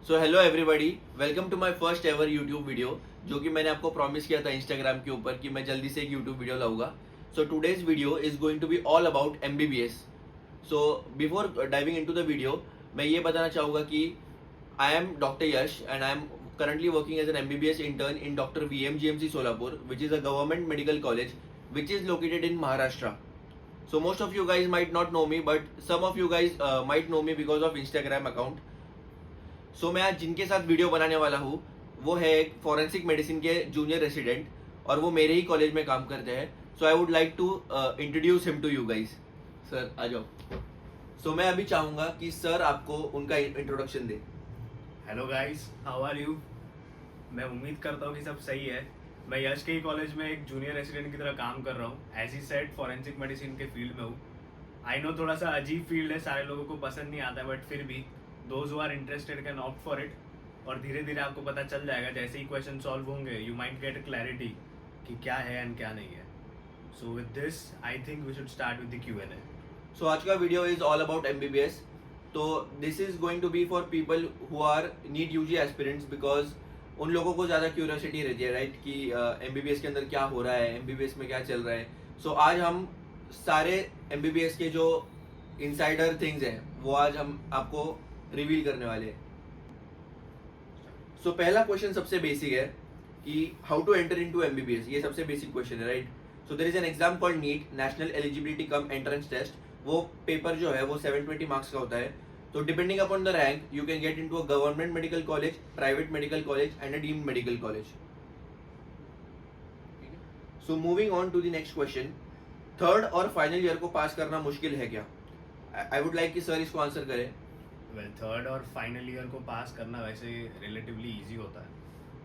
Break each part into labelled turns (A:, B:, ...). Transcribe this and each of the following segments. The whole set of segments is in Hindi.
A: So hello everybody, welcome to my first ever YouTube video जो कि मैंने आपको प्रॉमिस किया था इंस्टाग्राम के ऊपर कि मैं जल्दी से एक यूट्यूब वीडियो लाऊंगा. So today's video is going to be all about MBBS. So before diving into the video मैं ये बताना चाहूँगा कि I am doctor Yash and I am currently working as an MBBS intern in Dr. VMGMC Solapur, which is a government medical college which is located in Maharashtra. So most of you guys might not know me, but some of you guys might know me because of Instagram account. सो मैं आज जिनके साथ वीडियो बनाने वाला हूँ वो है एक फॉरेंसिक मेडिसिन के जूनियर रेसिडेंट और वो मेरे ही कॉलेज में काम करते हैं. So I would like to introduce him to you guys. Sir आ जाओ. सो मैं अभी चाहूँगा कि सर आपको उनका इंट्रोडक्शन दे.
B: Hello guys, how are you. मैं उम्मीद करता हूँ कि सब सही है. मैं यश के ही कॉलेज में एक जूनियर रेसिडेंट की तरह काम कर रहा हूँ. As he said forensic medicine के फील्ड में हूँ. आई नो थोड़ा सा अजीब फील्ड है, सारे लोगों को पसंद नहीं आता, बट फिर भी those who are interested can opt for it. और धीरे धीरे आपको पता चल जाएगा जैसे ही क्वेश्चन सॉल्व होंगे. यू माइट गेट क्लैरिटी कि क्या है एंड क्या नहीं है. So with this I think we should start with the Q&A.
A: So आज का video is all about MBBS. तो this is going to be for people who are NEET UG aspirants, because उन लोगों को ज़्यादा क्यूरियोसिटी रहती है राइट कि एमबीबीएस के अंदर क्या हो रहा है, एमबीबीएस में क्या चल रहा है. सो आज हम सारे एमबीबीएस के जो इनसाइडर थिंग्स हैं वो आज हम आपको रिवील करने वाले हैं. सो पहला क्वेश्चन सबसे बेसिक है कि how to enter into MBBS. ये सबसे बेसिक क्वेश्चन है right. So there is an exam called NEET, national eligibility cum entrance test. वो पेपर जो है वो 720 मार्क्स का होता है. तो depending upon the rank you can get into a government medical college, private medical college and a deemed medical college. So moving on to the next question, third और फाइनल ईयर को पास करना मुश्किल है क्या? आई वुड लाइक कि सर इसको आंसर करें.
B: वेल, थर्ड और फाइनल ईयर को पास करना वैसे रिलेटिवली इजी होता है,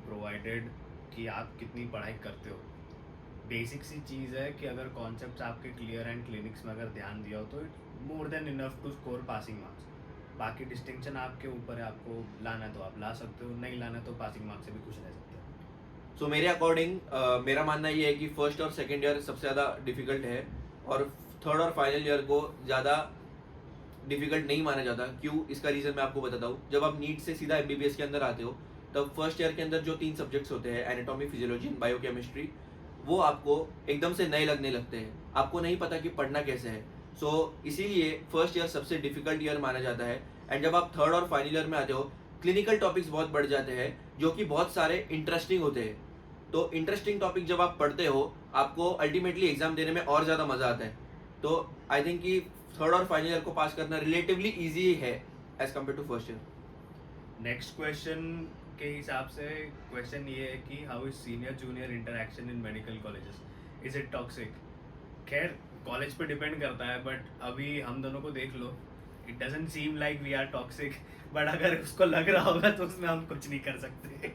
B: प्रोवाइडेड कि आप कितनी पढ़ाई करते हो. बेसिक सी चीज़ है कि अगर कॉन्सेप्ट्स आपके क्लियर एंड क्लिनिक्स में अगर ध्यान दिया हो तो it more than enough to score passing marks. बाकी डिस्टिंक्शन आपके ऊपर है, आपको लाना है तो आप ला सकते हो, नहीं लाना है तो पासिंग मार्क्स से भी खुश रह सकते हो.
A: सो मेरे अकॉर्डिंग मेरा मानना ये है कि फर्स्ट और सेकेंड ईयर सबसे ज़्यादा डिफिकल्ट है और थर्ड और फाइनल ईयर को ज़्यादा डिफिकल्ट नहीं माना जाता. क्यों? इसका रीज़न मैं आपको बताता हूँ. जब आप नीट से सीधा एमबीबीएस के अंदर आते हो तब फर्स्ट ईयर के अंदर जो 3 सब्जेक्ट्स होते हैं, एनाटॉमी, फिजियोलॉजी एंड बायोकेमिस्ट्री, वो आपको एकदम से नए लगने लगते हैं. आपको नहीं पता कि पढ़ना कैसे है. सो इसीलिए फर्स्ट ईयर सबसे डिफिकल्ट ईयर माना जाता है. एंड जब आप थर्ड और फाइनल ईयर में आते हो क्लिनिकल टॉपिक्स बहुत बढ़ जाते हैं जो कि बहुत सारे इंटरेस्टिंग होते हैं. तो इंटरेस्टिंग टॉपिक जब आप पढ़ते हो आपको अल्टीमेटली एग्जाम देने में और ज़्यादा मज़ा आता है. तो आई थिंक कि थर्ड और फाइनल ईयर को पास करना रिलेटिवली ईजी है as compare to first year.
B: Next question के हिसाब से क्वेश्चन ये है कि how is senior junior interaction in medical colleges, is it toxic. खैर कॉलेज पे डिपेंड करता है, बट अभी हम दोनों को देख लो, it doesn't seem like we are toxic. But अगर उसको लग रहा होगा तो उसमें हम कुछ नहीं कर सकते.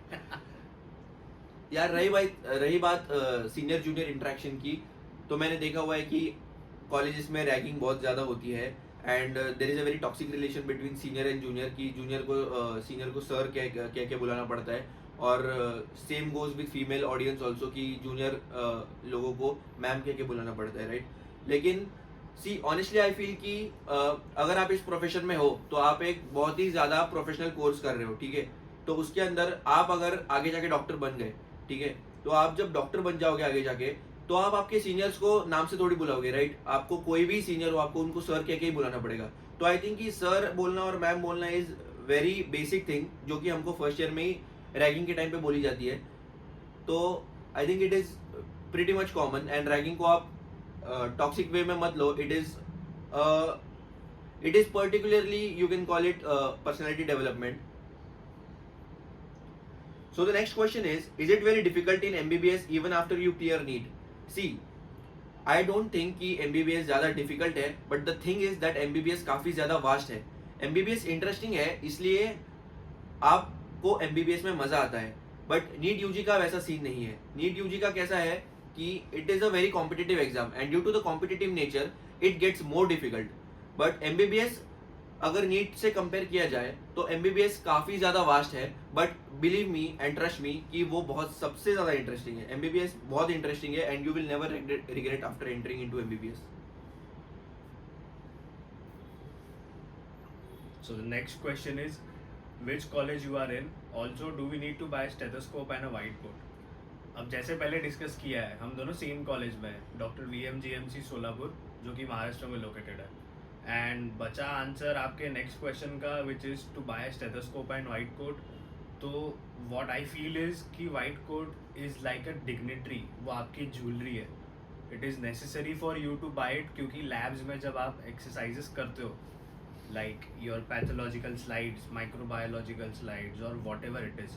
A: यार रही बात सीनियर जूनियर इंटरेक्शन की, तो मैंने देखा हुआ है कि कॉलेजेस में रैगिंग बहुत ज़्यादा होती है and there is a very toxic relation between senior and junior की जूनियर को सीनियर को सर कह के बुलाना पड़ता है. और same goes with female audience also कि जूनियर लोगों को मैम कह के बुलाना पड़ता है राइट. लेकिन सी ऑनेस्टली आई फील कि अगर आप इस प्रोफेशन में हो तो आप एक बहुत ही ज़्यादा प्रोफेशनल कोर्स कर रहे हो, ठीक है. तो उसके अंदर आप अगर आगे जाके डॉक्टर बन गए, ठीक है, तो आप जब डॉक्टर बन जाओगे आगे जाके तो आप आपके सीनियर्स को नाम से थोड़ी बुलाओगे राइट. आपको कोई भी सीनियर हो आपको उनको सर कह के ही बुलाना पड़ेगा. तो आई थिंक कि सर बोलना और मैम बोलना इज वेरी बेसिक थिंग जो कि हमको फर्स्ट ईयर में ही रैगिंग के टाइम पे बोली जाती है. तो I think it is pretty much common. And ragging को आप टॉक्सिक वे में मत लो. It is particularly you can call it personality development. So the next question is it very difficult in MBBS even after you clear NEET? See, I don't think कि MBBS ज़्यादा difficult है, but the thing is that MBBS काफ़ी ज़्यादा vast है. MBBS interesting है इसलिए आपको MBBS में मज़ा आता है, but NEET UG का वैसा सीन नहीं है. NEET UG का कैसा है कि it is a very competitive exam and due to the competitive nature it gets more difficult. But MBBS अगर नीट से कंपेयर किया जाए तो एमबीबीएस काफ़ी ज़्यादा वास्ट है, but believe me and trust me कि वो बहुत सबसे ज़्यादा इंटरेस्टिंग है. एमबीबीएस बहुत इंटरेस्टिंग है and you will never regret after entering into MBBS.
B: So the next question is, which college you are in, also do we need to buy stethoscope and a white coat. अब जैसे पहले डिस्कस किया है, हम दोनों सेम कॉलेज में हैं, डॉक्टर VMGMC सोलापुर, जो कि महाराष्ट्र में लोकेटेड है. एंड बचा आंसर आपके नेक्स्ट क्वेश्चन का, which is to buy stethoscope and white coat. तो व्हाट आई फील इज़ कि white coat is like a dignitary, वो आपकी ज्वेलरी है. It is necessary for you to buy it, क्योंकि लैब्स में जब आप एक्सरसाइजेस करते हो, like your pathological slides, microbiological slides और वॉट एवर इट इज़,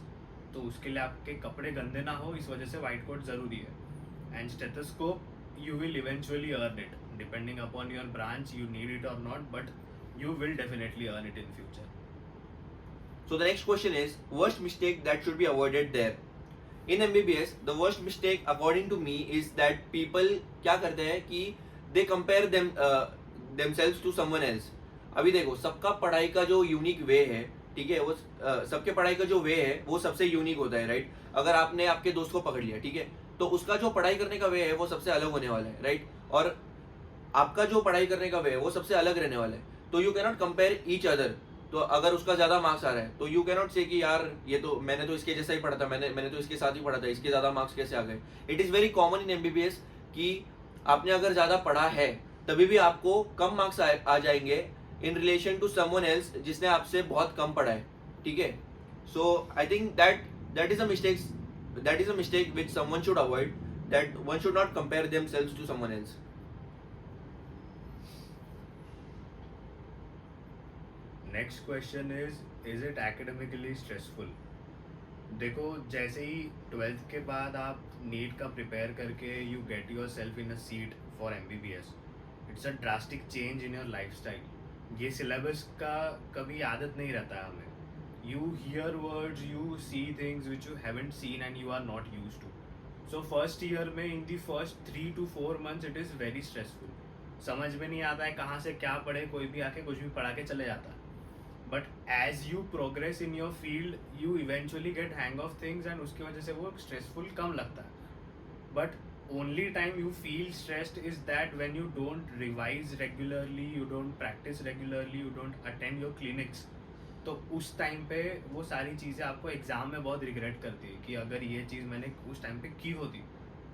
B: तो उसके लिए आपके कपड़े गंदे ना हो, इस वजह से वाइट कोट ज़रूरी है. And stethoscope you will eventually earn it depending upon your branch, you need it or not, but you will definitely earn it in future.
A: So the next question is, worst mistake that should be avoided there. In MBBS, the worst mistake according to me is that people क्या करते हैं कि they compare themselves to someone else. अभी देखो, सबका पढ़ाई का जो यूनिक वे है, ठीक है, वो सबके पढ़ाई का जो वे है वो सबसे यूनिक होता है, राइट. अगर आपने आपके दोस्त को पकड़ लिया, ठीक है, तो उसका जो पढ़ाई करने का वे है वो सबसे अलग होने वाला है, राइट. और आपका जो पढ़ाई करने का वे है वो सबसे अलग रहने वाला है. तो you can not compare each other. तो अगर उसका ज्यादा मार्क्स आ रहा है तो यू कैन नॉट से कि यार ये तो मैंने तो इसके जैसा ही पढ़ा था, मैंने तो इसके साथ ही पढ़ा था, इसके ज्यादा मार्क्स कैसे आ गए. It is very common in MBBS कि आपने अगर ज्यादा पढ़ा है तभी भी आपको कम मार्क्स आ जाएंगे in relation to someone else जिसने आपसे बहुत कम पढ़ा है, ठीक है. So I think that is a mistake which someone should avoid, that one should not compare themselves to someone else.
B: Next question is it academically stressful. देखो, जैसे ही 12th के बाद आप नीट का प्रिपेयर करके you get your self in a seat for MBBS, it's a drastic change in your life style. ये सिलेबस का कभी आदत नहीं रहता है हमें. You hear words, you see things which you haven't seen and you are not used to. So first year में in the first 3 to 4 months it is very stressful. समझ में नहीं आता है कहाँ से क्या पढ़े, कोई भी आके कुछ भी पढ़ा के चले जाता है. But as you progress in your field, you eventually get hang of things and उसकी वजह से वो stressful कम लगता है. But only time you feel stressed is that when you don't revise regularly, you don't practice regularly, you don't attend your clinics. तो उस टाइम पे वो सारी चीज़ें आपको एग्ज़ाम में बहुत रिग्रेट करती है कि अगर ये चीज़ मैंने उस टाइम पे की होती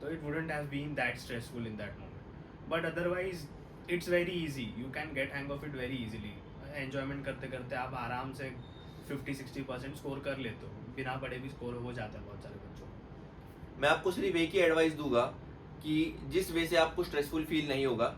B: तो it wouldn't have been that stressful in that moment. But otherwise it's very easy, you can get hang of it very easily. Enjoyment करते करते आप आराम से 50-60% स्कोर कर लेते हो, बिना पढ़े भी स्कोर हो जाता है बहुत सारे बच्चों को.
A: मैं आपको सिर्फ एक ही एडवाइस दूंगा कि जिस वे से आपको स्ट्रेसफुल फील नहीं होगा,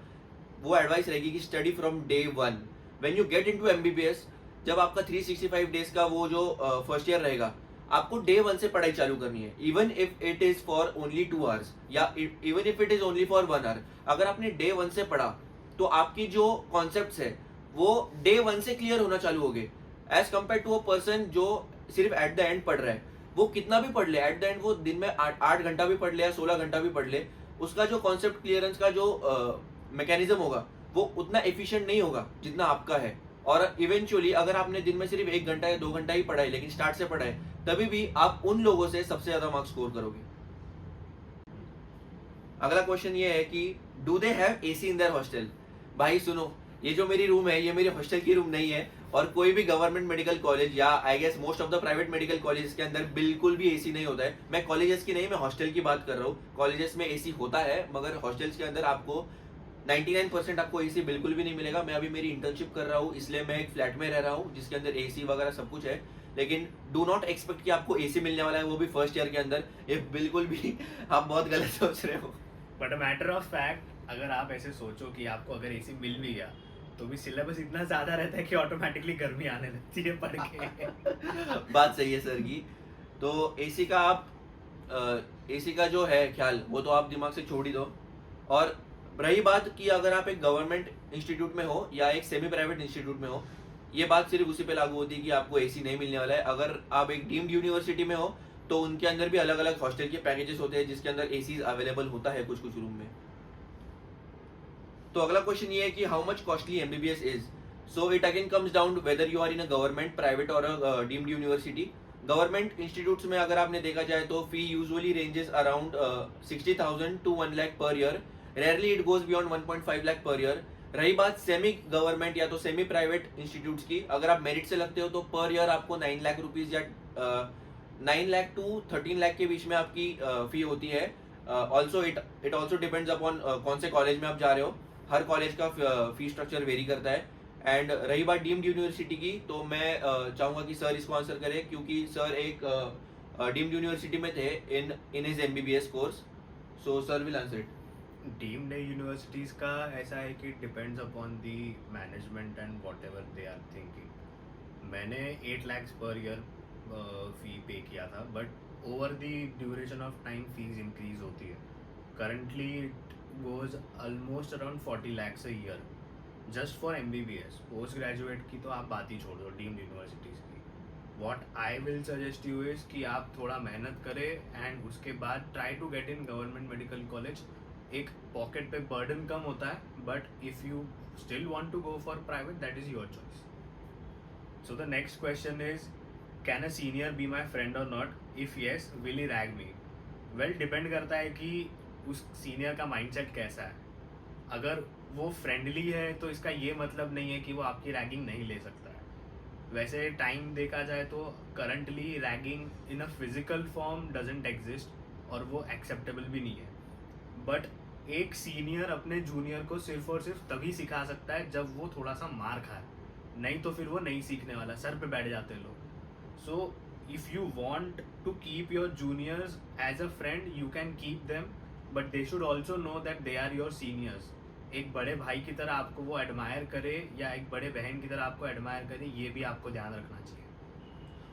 A: वो एडवाइस रहेगी कि study from day 1. When you get into MBBS, जब आपका 365 डेज का वो जो फर्स्ट ईयर रहेगा, आपको डे 1 से पढ़ाई चालू करनी है. Even if it is for only 2 hours या even if it is only for 1 hour, अगर आपने डे 1 से पढ़ा तो आपकी जो कॉन्सेप्ट्स है वो डे 1 से क्लियर होना चालू हो गए, as compare to a person जो सिर्फ एट द एंड पढ़ रहा है. वो कितना भी पढ़ ले, एट द एंड वो दिन में 8 घंटा भी पढ़ ले या 16 घंटा भी पढ़ ले, उसका जो कॉन्सेप्ट क्लियरेंस का जो मैकेनिज्म होगा वो उतना एफिशिएंट नहीं होगा जितना आपका है. और इवेंचुअली अगर आपने दिन में सिर्फ 1 घंटा या 2 घंटा ही पढ़ा है लेकिन स्टार्ट से पढ़ा है, तभी भी आप उन लोगों से सबसे ज्यादा मार्क्स स्कोर करोगे. अगला क्वेश्चन ये है कि do they have AC in their hostel. भाई सुनो, ये जो मेरी रूम है ये मेरी हॉस्टल की रूम नहीं है, और कोई भी गवर्नमेंट मेडिकल कॉलेज या I guess most of the private medical college के अंदर बिल्कुल भी AC नहीं होता है. मैं कॉलेजेस की नहीं, मैं हॉस्टल की बात कर रहा हूँ. कॉलेजेस में AC होता है मगर हॉस्टल्स के अंदर आपको 99% आपको AC बिल्कुल भी नहीं मिलेगा. मैं अभी मेरी इंटर्नशिप कर रहा हूँ, इसलिए मैं एक फ्लैट में रह रहा हूँ जिसके अंदर AC वगैरह सब कुछ है. लेकिन डू नॉट एक्सपेक्ट कि आपको AC मिलने वाला है, वो भी फर्स्ट ईयर के अंदर. ये बिल्कुल भी आप बहुत गलत सोच रहे हो.
B: But a matter of fact, अगर आप ऐसे सोचो कि आपको अगर AC मिल भी गया तो भी सिलेबस इतना ज़्यादा रहता है कि ऑटोमेटिकली गर्मी आने लगती है पढ़ के.
A: बात सही है सर की. तो AC का आप AC का जो है ख्याल वो तो आप दिमाग से छोड़ ही दो. और रही बात कि अगर आप एक गवर्नमेंट इंस्टीट्यूट में हो या एक सेमी प्राइवेट इंस्टीट्यूट में हो, ये बात सिर्फ उसी पे लागू होती है कि आपको AC नहीं मिलने वाला है. अगर आप एक डीम्ड यूनिवर्सिटी में हो तो उनके अंदर भी अलग अलग हॉस्टल के पैकेजेस होते हैं जिसके अंदर AC अवेलेबल होता है कुछ कुछ रूम में. तो अगला क्वेश्चन ये है कि how much costly MBBS is. So it again comes down to whether you are in a government, private और a deemed university. Government institutes में अगर आपने देखा जाए तो fee usually ranges around 60,000 to 1 lakh per year. Rarely it goes beyond 1.5 lakh per year. रही बात सेमी गवर्नमेंट या तो सेमी प्राइवेट इंस्टीट्यूट्स की, अगर आप मेरिट से लगते हो तो पर ईयर आपको 9 लाख रुपीज या 9 लाख टू 13 लाख के बीच में आपकी फी होती है. Also it also depends upon कौन से कॉलेज में आप जा रहे हो. हर कॉलेज का फी स्ट्रक्चर वेरी करता है. एंड रही बात डीम्ड यूनिवर्सिटी की, तो मैं चाहूंगा कि सर इसको आंसर करें, क्योंकि सर एक डीम्ड यूनिवर्सिटी में थे in his MBBS course. So sir will answer it.
B: Deemed universities का ऐसा है कि depends upon the management and whatever they are thinking. मैंने 8 lakhs per year fee pay किया था, but over the duration of time fees increase होती है. Currently it goes almost around 40 lakhs a year just for MBBS. Post graduate की तो आप बात ही छोड़ दो डीम्ड यूनिवर्सिटीज़ की. What I will suggest you is कि आप थोड़ा मेहनत करें एंड उसके बाद try to get in government medical college. एक पॉकेट पे बर्डन कम होता है, but if you still want to go for private that is your choice. So the next question is, can a senior be my friend और not? If yes, will he rag me? Well, depend करता है कि उस सीनियर का माइंडसेट कैसा है. अगर वो फ्रेंडली है तो इसका ये मतलब नहीं है कि वो आपकी रैगिंग नहीं ले सकता है. वैसे टाइम देखा जाए तो currently ragging in a physical form doesn't exist और वो एक्सेप्टेबल भी नहीं है. बट एक सीनियर अपने जूनियर को सिर्फ और सिर्फ तभी सिखा सकता है जब वो थोड़ा सा मार खाए, नहीं तो फिर वो नहीं सीखने वाला. सर पे बैठ जाते हैं लोग. So if you want to keep your juniors as a friend you can keep them, but they should also know that they are your seniors. एक बड़े भाई की तरह आपको वो एडमायर करे या एक बड़े बहन की तरह आपको एडमायर करे, ये भी आपको ध्यान रखना चाहिए.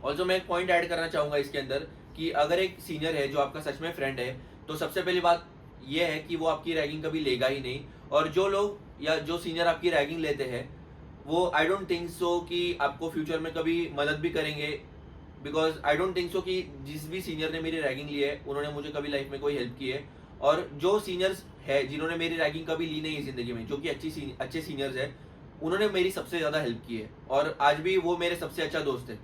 A: ऑल्सो मैं एक पॉइंट ऐड करना चाहूंगा इसके अंदर कि अगर एक सीनियर है जो आपका सच में फ्रेंड है, तो सबसे पहली बात ये है कि वो आपकी रैगिंग कभी लेगा ही नहीं. और जो लोग या जो सीनियर आपकी रैगिंग लेते हैं वो आई डोंट थिंक सो कि आपको फ्यूचर में कभी मदद भी करेंगे. Because I don't think so कि जिस भी सीनियर ने मेरी रैगिंग ली है उन्होंने मुझे कभी लाइफ में कोई हेल्प की है. और जो सीनियर्स है जिन्होंने मेरी रैगिंग कभी ली नहीं जिंदगी में, जो कि अच्छे सीनियर्स है, उन्होंने मेरी सबसे ज़्यादा हेल्प की है और आज भी वो मेरे सबसे अच्छा दोस्त है.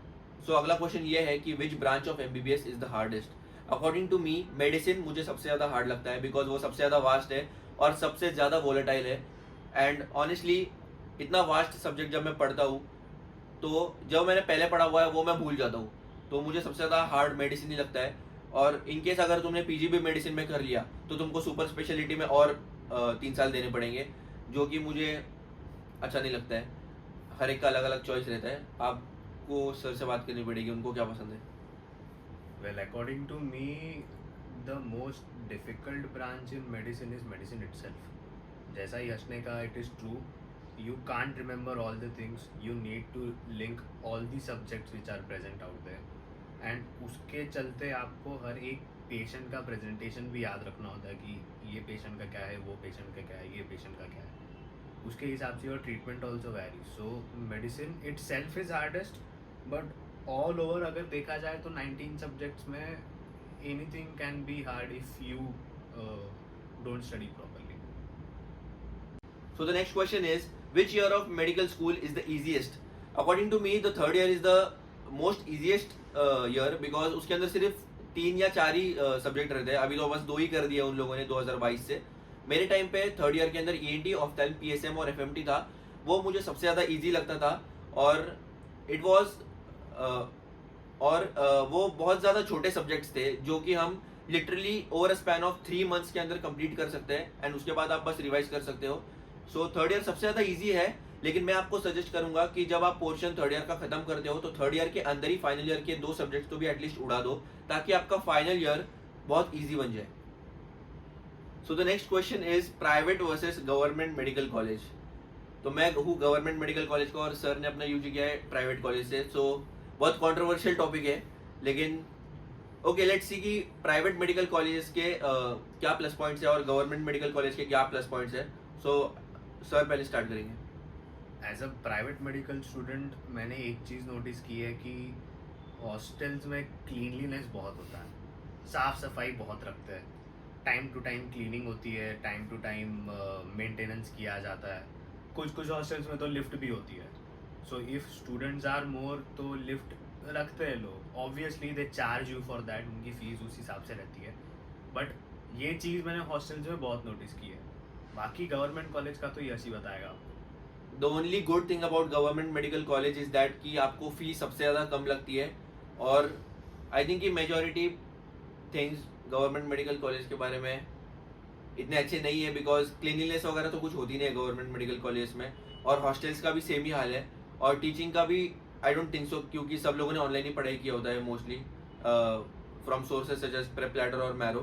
A: सो अगला क्वेश्चन ये है कि which branch of MBBS is the hardest? According to me medicine मुझे सबसे ज़्यादा हार्ड लगता है, बिकॉज वो सबसे ज़्यादा वास्ट है और सबसे ज़्यादा वोलेटाइल है. एंड ऑनेस्टली इतना वास्ट सब्जेक्ट जब मैं पढ़ता हूँ तो जो मैंने पहले पढ़ा हुआ है वो मैं भूल जाता हूँ. तो मुझे सबसे ज़्यादा हार्ड मेडिसिन ही लगता है. और इनकेस अगर तुमने PG भी मेडिसिन में कर लिया तो तुमको सुपर स्पेशलिटी में और 3 साल देने पड़ेंगे, जो कि मुझे अच्छा नहीं लगता है. हर एक का अलग अलग चॉइस रहता है. आपको सर से बात करनी पड़ेगी उनको क्या पसंद है.
B: Well, according to me, the most difficult branch in medicine is medicine itself. जैसा यश ने कहा, it is true. You can't remember all the things. You need to link all the subjects which are present out there. And उसके चलते आपको हर एक पेशेंट का प्रेजेंटेशन भी याद रखना होता है कि ये पेशेंट का क्या है, वो पेशेंट का क्या है, ये पेशेंट का क्या है. उसके हिसाब से your treatment also vary. So medicine itself is hardest, but all over अगर देखा जाए तो 19 सब्जेक्ट्स में anything can be hard if you don't study properly.
A: So the next question is, which year of medical school is the easiest? According to me, the third year is the most easiest year because उसके अंदर सिर्फ 3 या 4 ही सब्जेक्ट रहते हैं. अभी तो बस 2 ही कर दिया उन लोगों ने 2022 से. मेरे टाइम पे थर्ड ईयर के अंदर ENT, ऑफ्थेल्म, PSM और FMT था. वो मुझे सबसे ज़्यादा ईजी लगता था और इट वॉज वो बहुत ज़्यादा छोटे सब्जेक्ट्स थे जो कि हम literally over a span of 3 months के अंदर कंप्लीट कर सकते हैं एंड उसके बाद आप बस रिवाइज कर सकते हो. सो थर्ड ईयर सबसे ज़्यादा ईजी है, लेकिन मैं आपको सजेस्ट करूंगा कि जब आप पोर्शन थर्ड ईयर का खत्म करते हो तो थर्ड ईयर के अंदर ही फाइनल ईयर के 2 सब्जेक्ट्स तो भी एटलीस्ट उड़ा दो ताकि आपका फाइनल ईयर बहुत ईजी बन जाए. सो the next question is private versus government medical college. तो मैं हूँ गवर्नमेंट मेडिकल कॉलेज का और सर ने अपना यूजी किया है प्राइवेट कॉलेज से. सो बहुत कॉन्ट्रोवर्शियल टॉपिक है, लेकिन ओके लेट्स सी कि प्राइवेट मेडिकल कॉलेजेस के क्या प्लस पॉइंट्स है और गवर्नमेंट मेडिकल कॉलेज के क्या प्लस पॉइंट्स है. सो सर पहले स्टार्ट करेंगे.
B: As a private medical student मैंने एक चीज़ नोटिस की है कि हॉस्टल्स में क्लीनलीनेस बहुत होता है, साफ़ सफाई बहुत रखते हैं, टाइम टू टाइम क्लीनिंग होती है, टाइम टू टाइम मेंटेनेंस किया जाता है. कुछ हॉस्टल्स में तो लिफ्ट भी होती है. So if students are more तो लिफ्ट रखते हैं लोग. Obviously they charge you for that, उनकी फ़ीस उस हिसाब से रहती है. बट ये चीज़ मैंने हॉस्टल्स में बहुत नोटिस की है. बाकी गवर्नमेंट कॉलेज का तो यश ही बताएगा आपको।
A: The only good thing about government medical college is that कि आपको फीस सबसे ज़्यादा कम लगती है, और आई थिंक कि majority things government medical college के बारे में इतने अच्छे नहीं है, बिकॉज क्लीनिनेस वगैरह तो कुछ होती नहीं है गवर्नमेंट मेडिकल कॉलेज में, और हॉस्टल्स का भी सेम ही हाल है, और टीचिंग का भी आई डोंट थिंक सो, क्योंकि सब लोगों ने ऑनलाइन ही पढ़ाई किया होता है mostly from sources such as Prep Ladder और मैरो,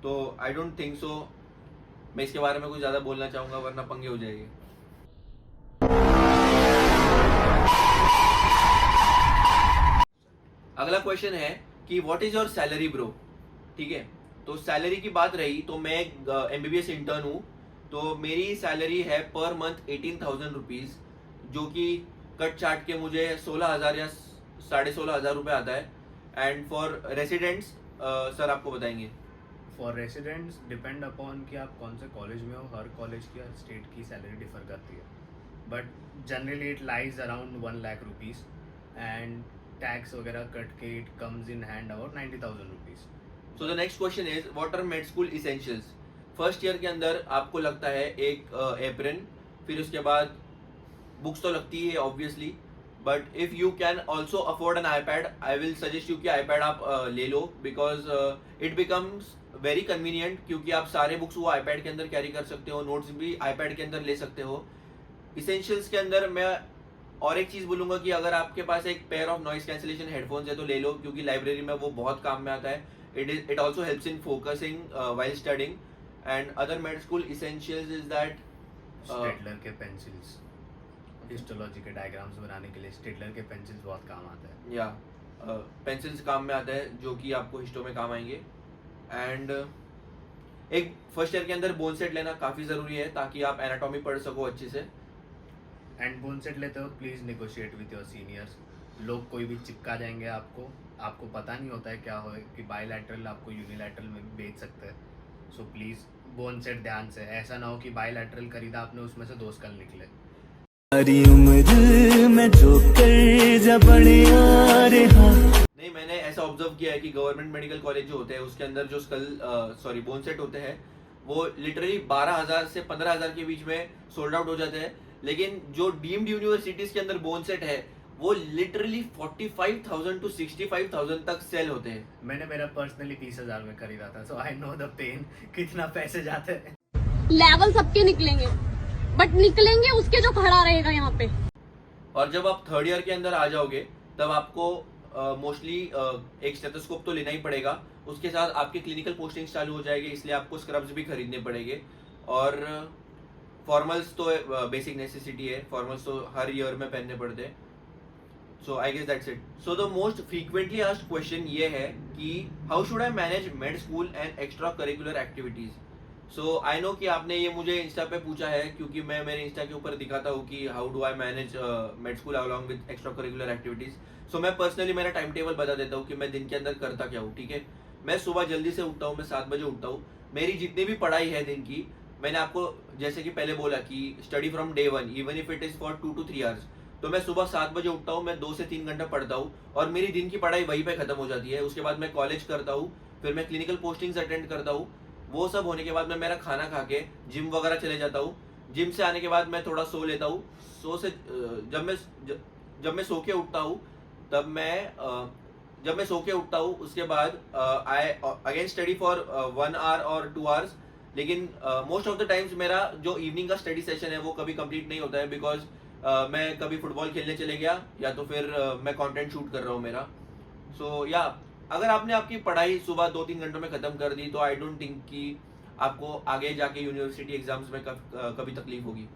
A: तो आई डोंट थिंक सो मैं इसके बारे में कुछ ज़्यादा बोलना चाहूँगा, वरना पंगे हो जाएंगे। अगला क्वेश्चन है कि what is your salary bro. ठीक है, तो सैलरी की बात रही तो मैं एमबीबीएस इंटर्न हूँ, तो मेरी सैलरी है पर मंथ 18,000 रुपीज़, जो कि कट चाट के मुझे 16,000 या 16,500 रुपये आता है। एंड फॉर रेसिडेंट्स सर आपको बताएंगे।
B: फॉर रेसिडेंट्स डिपेंड अपॉन कि आप कौन से कॉलेज में हो, हर कॉलेज की हर स्टेट की सैलरी डिफर करती है, but generally it lies around 1 lakh rupees, and tax वगैरह कट के it comes in hand about 90,000 rupees.
A: So the next question is what are med school essentials. First year के अंदर आपको लगता है एक एप्रन, फिर उसके बाद बुक्स तो लगती है obviously, but if you can also afford an iPad, I will suggest you कि आईपैड आप ले लो, because it becomes very convenient, क्योंकि आप सारे बुक्स वो आईपैड के अंदर कैरी कर सकते हो, नोट्स भी आईपैड के अंदर ले सकते हो। इसेंशियल्स के अंदर मैं और एक चीज़ बोलूँगा कि अगर आपके पास एक pair of noise cancellation headphones है तो ले लो, क्योंकि लाइब्रेरी में वो बहुत काम में आता है। It also helps in focusing while studying. And other made school essentials is that
B: Staedtler के पेंसिल्स, हिस्टोलॉजी के डायग्राम्स बनाने के लिए स्टेडलर के पेंसिल्स बहुत काम आते हैं।
A: या पेंसिल्स काम में आता है, जो कि आपको हिस्टो में काम आएंगे। एंड एक फर्स्ट ईयर के अंदर बोन सेट लेना काफ़ी ज़रूरी है, ताकि आप एनाटॉमी पढ़ सको अच्छे से।
B: एंड बोन सेट लेते हो please negotiate with your seniors. लोग कोई भी चिपका जाएंगे आपको, आपको पता नहीं होता है क्या हो कि बायलैटरल आपको यूनिलैटरल में भी बेच सकते हैं। सो प्लीज़ बोन सेट ध्यान से, ऐसा ना हो कि बायलैटरल खरीदा आपने उसमें से 2 स्कल निकले।
C: सारी उम्र में जो कर जब आ रहा।
A: नहीं, मैंने ऐसा ऑब्जर्व किया है कि गवर्नमेंट मेडिकल कॉलेज जो होते हैं उसके अंदर जो स्कल बोन सेट होते हैं वो लिटरली 12,000 से 15,000 के बीच में सोल्ड आउट हो जाते हैं, लेकिन जो डीम्ड यूनिवर्सिटीज के अंदर बोन सेट है वो लिटरली 45,000 टू 65,000 तक सेल होते हैं।
B: मैंने मेरा पर्सनली 30,000 में खरीदा था, सो आई नो द पेन, कितना पैसे जाते हैं।
D: लेवल सबके निकलेंगे, बट निकलेंगे उसके जो खड़ा रहेगा यहाँ पे।
A: और जब आप थर्ड ईयर के अंदर आ जाओगे तब आपको मोस्टली एक स्टेथोस्कोप तो लेना ही पड़ेगा, उसके साथ आपके क्लिनिकल पोस्टिंग चालू हो जाएगी, इसलिए आपको स्क्रब्स भी खरीदने पड़ेंगे। और फॉर्मल्स तो बेसिक नेसेसिटी है, फॉर्मल्स तो हर ईयर में पहनने पड़ते हैं। So I guess that's it. So the most frequently asked question ये है कि how should I manage med school and extra curricular activities. So I know कि आपने ये मुझे इंस्टा पे पूछा है, क्योंकि मैं मेरे इंस्टा के ऊपर दिखाता हूँ कि how do I manage med school along with extra curricular activities. So मैं पर्सनली मेरा टाइम टेबल बता देता हूँ कि मैं दिन के अंदर करता क्या हूँ। ठीक है, मैं सुबह जल्दी से उठता हूँ, मैं 7 बजे उठता हूँ। मेरी जितनी भी पढ़ाई है दिन की, मैंने आपको जैसे कि पहले बोला कि study from day 1 even if it is for 2 to 3 hours, तो मैं सुबह 7 बजे उठता हूँ, मैं 2 से 3 घंटा पढ़ता हूँ और मेरी दिन की पढ़ाई वहीं पे खत्म हो जाती है। उसके बाद मैं कॉलेज करता हूँ, फिर मैं क्लिनिकल पोस्टिंग्स अटेंड करता हूँ। वो सब होने के बाद मैं मेरा खाना खा के जिम वगैरह चले जाता हूँ। जिम से आने के बाद मैं थोड़ा सो लेता हूँ। जब मैं सो के उठता हूँ तब मैं सो के उठता हूँ, उसके बाद I again study for 1 hour और 2 आवर्स। लेकिन मोस्ट ऑफ द टाइम्स मेरा जो इवनिंग का स्टडी सेशन है वो कभी कंप्लीट नहीं होता है, बिकॉज मैं कभी फुटबॉल खेलने चले गया या तो फिर मैं कंटेंट शूट कर रहा हूँ मेरा। सो या अगर आपने आपकी पढ़ाई सुबह 2-3 घंटों में ख़त्म कर दी तो आई डोंट थिंक कि आपको आगे जाके यूनिवर्सिटी एग्जाम्स में कभी तकलीफ होगी।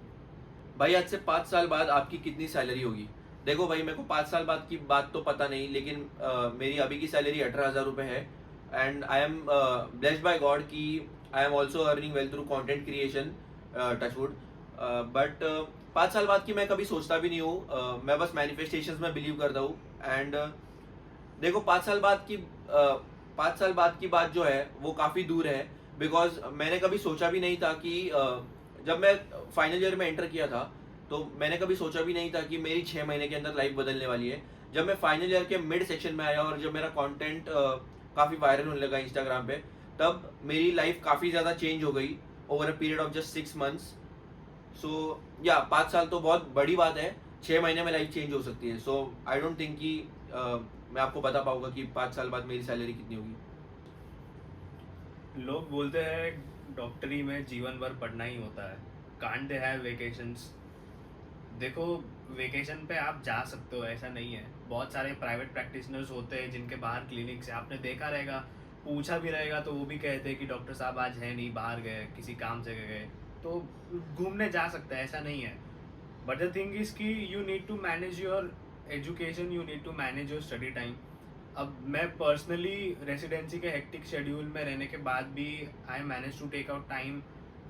A: भाई आज से 5 साल बाद आपकी कितनी सैलरी होगी? देखो भाई, मेरे को 5 साल बाद की बात तो पता नहीं, लेकिन मेरी अभी की सैलरी 18,000 रुपये है। And I am blessed by God कि I am also earning well through content creation, touch wood. But 5 साल बाद की मैं कभी सोचता भी नहीं हूँ, मैं बस मैनिफेस्टेशंस में बिलीव करता हूँ। एंड देखो 5 साल बाद की बात जो है वो काफ़ी दूर है, बिकॉज मैंने कभी सोचा भी नहीं था कि जब मैं फाइनल ईयर में एंटर किया था तो मैंने कभी सोचा भी नहीं था कि मेरी 6 महीने के अंदर लाइफ बदलने वाली है। जब मैं फाइनल ईयर के मिड सेक्शन में आया और जब मेरा कंटेंट काफ़ी वायरल होने लगा इंस्टाग्राम पे, तब मेरी लाइफ काफ़ी ज़्यादा चेंज हो गई। over a period of just 6 months. So yeah, 5 साल तो बहुत बड़ी बात है. 6 महीने में लाइफ चेंज हो सकती है. So I don't think कि मैं आपको बता पाऊंगा कि 5 साल बाद मेरी सैलरी कितनी होगी.
B: लोग बोलते हैं डॉक्टरी में जीवन भर पढ़ना ही होता है. Can't they have vacations? देखो, वेकेशन पे आप जा सकते हो, ऐसा नहीं है. बहुत सारे प्राइवेट प्रैक्टिशनर्स होते हैं जिनके बाहर क्लिनिक से आपने देखा रहेगा, पूछा भी रहेगा तो वो भी कहते हैं कि डॉक्टर साहब आज है नहीं, बाहर गए, किसी काम से गए. तो घूमने जा सकते हैं, ऐसा नहीं है. बट द थिंग इज कि you need to manage your education, you need to manage your study time. अब मैं पर्सनली रेसिडेंसी के हेक्टिक शेड्यूल में रहने के बाद भी I manage to take out time.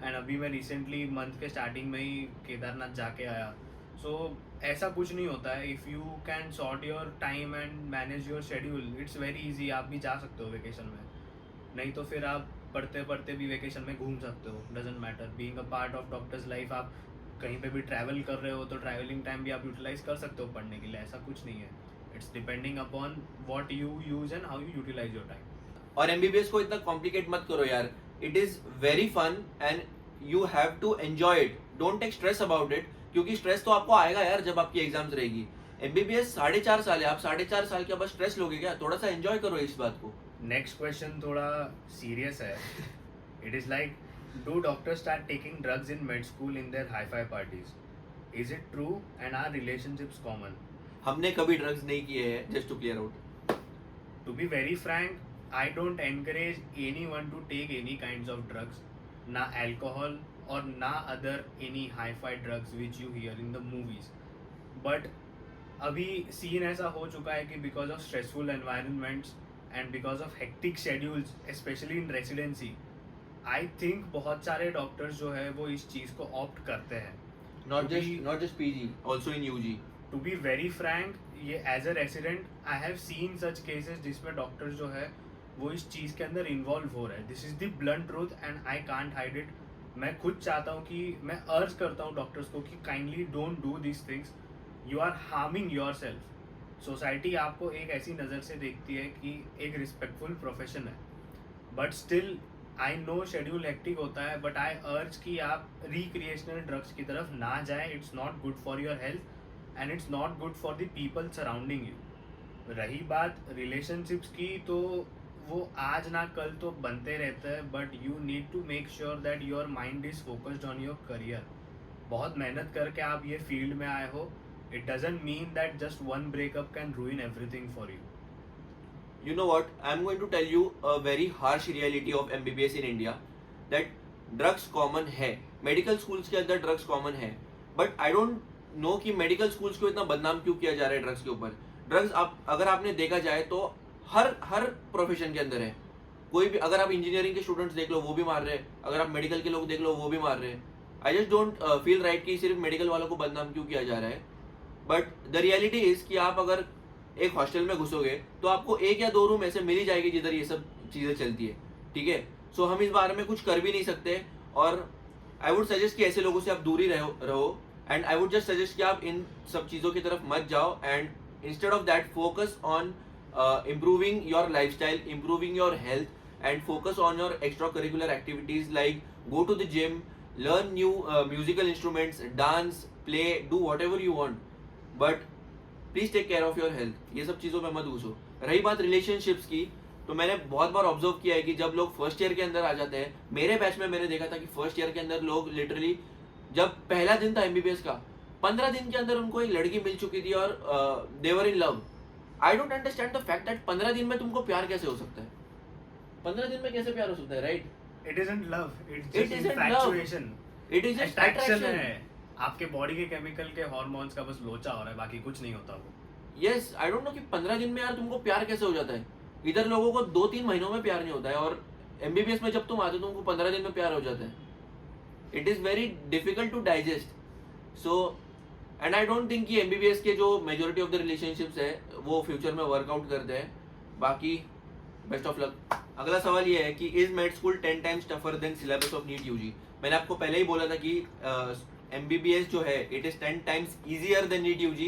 B: And अभी मैं रिसेंटली मंथ के स्टार्टिंग में ही केदारनाथ जाके आया. सो ऐसा कुछ नहीं होता है. If you can sort your time and manage your schedule, it's very easy. आप भी जा सकते हो वेकेशन में. नहीं तो फिर आप पढ़ते पढ़ते भी वेकेशन में घूम सकते हो. Doesn't matter. Being a part of doctors life, आप कहीं पे भी ट्रैवल कर रहे हो तो ट्रैवलिंग टाइम भी आप यूटिलाइज कर सकते हो पढ़ने के लिए. ऐसा कुछ नहीं है. It's depending upon what you use and how you utilize your time.
A: और MBBS को इतना कॉम्प्लिकेट मत करो यार. It is very fun and you have to enjoy it. Don't take stress about it, क्योंकि स्ट्रेस तो आपको आएगा यार जब आपकी एग्जाम्स रहेगी. MBBS 4.5 साल है. आप 4.5 साल के बस स्ट्रेस लोगे क्या? थोड़ा सा एंजॉय करो इस बात को.
B: नेक्स्ट क्वेश्चन थोड़ा सीरियस है. It is like, do doctors start taking drugs in med school in their hi-fi parties? Is it true and are relationships common?
A: हमने कभी ड्रग्स नहीं किए हैं, just to clear out.
B: To be very frank, I don't encourage anyone to take any kinds of drugs, na alcohol or na other any hi-fi drugs which you hear in the movies. But अभी सीन ऐसा हो चुका है कि because of stressful environments and because of hectic schedules, especially in residency, I think बहुत सारे डॉक्टर्स जो है वो इस चीज़ को ऑप्ट करते हैं.
A: Not just PG, also in UG.
B: To be very frank, ये as a resident I have seen such cases जिसमें डॉक्टर्स जो है वो इस चीज़ के अंदर इन्वॉल्व हो रहे हैं. This is the blunt truth and I can't hide it. मैं खुद चाहता हूँ कि मैं अर्ज करता हूँ डॉक्टर्स को कि kindly don't do this things. You are harming your self. Society आपको एक ऐसी नज़र से देखती है कि एक रिस्पेक्टफुल प्रोफेशन है. But still I know schedule hectic होता है, बट आई अर्ज कि आप रिक्रिएशनल ड्रग्स की तरफ ना जाएं. It's not good for your health and it's not good for the people surrounding you. रही बात रिलेशनशिप्स की, तो वो आज ना कल तो बनते रहते हैं. But you need to make sure that your mind is focused on your career. बहुत मेहनत करके आप ये फील्ड में आए हो. It doesn't mean that just one breakup can ruin everything for you.
A: You know what? I'm going to tell you a very harsh reality of MBBS in India. That drugs common है. Medical schools के अंदर drugs common है. But I don't know कि medical schools को इतना बदनाम क्यों किया जा रहा है drugs के ऊपर. Drugs अगर आपने देखा जाए तो हर प्रोफेशन के अंदर है. कोई भी, अगर आप इंजीनियरिंग के स्टूडेंट्स देख लो वो भी मार रहे हैं. अगर आप मेडिकल के लोग देख लो वो भी मार रहे हैं. I just don't feel right कि सिर्फ मेडिकल वालों को बदनाम क्यों किया जा रहा है. बट द रियलिटी इज कि आप अगर एक हॉस्टल में घुसोगे तो आपको 1 या 2 रूम ऐसे मिल ही जाएगी जिधर ये सब चीज़ें चलती है. ठीक है. सो हम इस बारे में कुछ कर भी नहीं सकते. और आई वुड सजेस्ट कि ऐसे लोगों से आप दूर ही रहो. And I would just suggest कि आप इन सब चीज़ों की तरफ मत जाओ. And instead of that focus on improving your life style, improving your health, and focus on your extra curricular activities like go to the gym, learn new musical instruments, dance, play, do whatever you want. But please take care of your health. ये सब चीज़ों में मत घुसो. रही बात रिलेशनशिप्स की, तो मैंने बहुत बार ऑब्जर्व किया है कि जब लोग फर्स्ट ईयर के अंदर आ जाते हैं, मेरे बैच में मैंने देखा था कि फर्स्ट ईयर के अंदर लोग लिटरली, जब पहला दिन था MBBS का, 15 दिन के अंदर उनको एक लड़की मिल चुकी थी और they were in love. I don't understand the fact that 15 दिन में तुमको प्यार कैसे हो सकता है. 15 दिन में कैसे प्यार हो सकता है, right?
B: It isn't love, it's
A: It
B: just
A: isn't
B: इन्फैक्चुएशन.
A: It is just
B: attraction
A: attraction.
B: है. आपके बॉडी के केमिकल के हार्मोन्स का बस लोचा हो रहा है, बाकी कुछ नहीं होता वो.
A: यस, आई डोंट नो कि 15 दिन में यार तुमको प्यार कैसे हो जाता है. इधर लोगों को 2-3 महीनों में प्यार नहीं होता है, और MBBS में जब तुम आते हो तुमको 15 दिन में प्यार हो जाता है. It is very difficult to digest. So and I don't think कि MBBS के जो मेजोरिटी ऑफ द रिलेशनशिप्स है वो फ्यूचर में वर्कआउट करते हैं. बाकी बेस्ट ऑफ लक. अगला सवाल ये है कि is med school 10 times tougher than syllabus of NEET UG? मैंने आपको पहले ही बोला था कि MBBS जो है it is 10 times easier than NEET UG,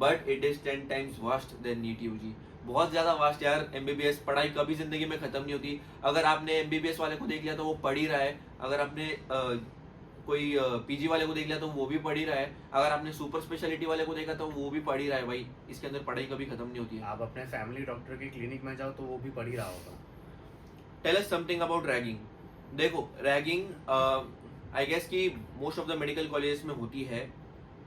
A: but it is 10 times worse than NEET UG. बहुत ज़्यादा वास्ट यार एमबीबीएस। पढ़ाई कभी ज़िंदगी में ख़त्म नहीं होती। अगर आपने एमबीबीएस वाले को देख लिया तो वो पढ़ ही रहा है, अगर आपने कोई पीजी वाले को देख लिया तो वो भी पढ़ ही रहा है, अगर आपने सुपर स्पेशलिटी वाले को देखा तो वो भी पढ़ ही रहा है भाई। इसके अंदर पढ़ाई कभी ख़त्म नहीं होती है।
B: आप अपने फैमिली डॉक्टर के क्लिनिक में जाओ तो वो भी पढ़ ही रहा होगा।
A: Tell us something about ragging. देखो रैगिंग आई गेस कि most of the medical colleges में होती है,